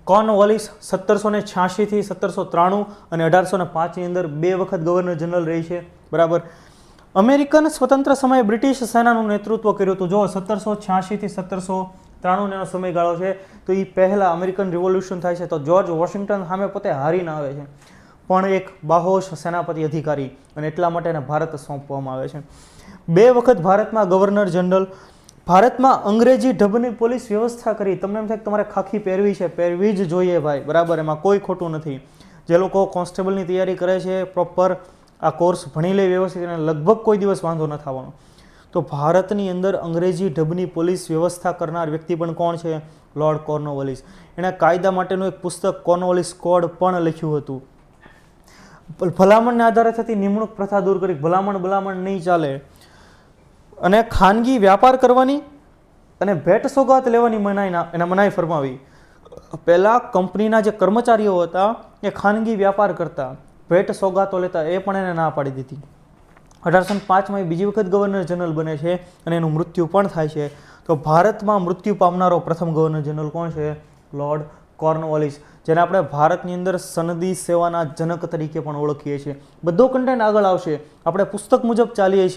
કોર્નવાલિસ 1786 થી 1793 અને 1805ની અંદર 2 વખત ગવર્નર જનરલ રહી છે, બરાબર. અમેરિકન સ્વતંત્ર સમયે બ્રિટિશ સેનાનું નેતૃત્વ કર્યું હતું. જો 1786 થી 1793 નો સમયગાળો છે, તો એ પહેલા અમેરિકન રિવોલ્યુશન થાય છે, તો જ્યોર્જ વોશિંગ્ટન સામે પોતે હારીને આવે છે, પણ એક બાહોશ સેનાપતિ અધિકારી, અને એટલા માટે એને ભારત સોંપવામાં આવે છે. 2 વખત ભારતમાં ગવર્નર જનરલ. ભારતમાં અંગ્રેજી ઢબની પોલીસ વ્યવસ્થા કરી. તમને એમ થાય કે તમારે ખાખી પહેરવી છે, પહેરવી જ જોઈએ ભાઈ, બરાબર, એમાં કોઈ ખોટું નથી. જે લોકો કોન્સ્ટેબલની તૈયારી કરે છે, પ્રોપર આ કોર્સ ભણી લે વ્યવસ્થિત, એને લગભગ કોઈ દિવસ વાંધો ન થવાનો. તો ભારતની અંદર અંગ્રેજી ઢબની પોલીસ વ્યવસ્થા કરનાર વ્યક્તિ પણ કોણ છે? લોર્ડ કોર્નવાલિસ. એણે કાયદા માટેનું એક પુસ્તક કોર્નવાલિસ કોડ પણ લખ્યું હતું. ભલામણને આધારે થતી નિમણૂક પ્રથા દૂર કરી. ભલામણ નહીં ચાલે. અને ખાનગી વ્યાપાર કરવાની અને ભેટ સોગાત લેવાની મનાઈ ફરમાવી. પહેલાં કંપનીના જે કર્મચારીઓ હતા એ ખાનગી વ્યાપાર કરતા, ભેટ સોગાતો લેતા, એ પણ એને ના પાડી દીધી. 1805માં એ બીજી વખત ગવર્નર જનરલ બને છે અને એનું મૃત્યુ પણ થાય છે. તો ભારતમાં મૃત્યુ પામનારો પ્રથમ ગવર્નર જનરલ કોણ છે? લોર્ડ કોર્નવાલિસ, જેને આપણે ભારતની અંદર સનદી સેવાના જનક તરીકે પણ ઓળખીએ છીએ. બધો કન્ટેન્ટ આગળ આવશે, આપણે પુસ્તક મુજબ ચાલીએ છીએ.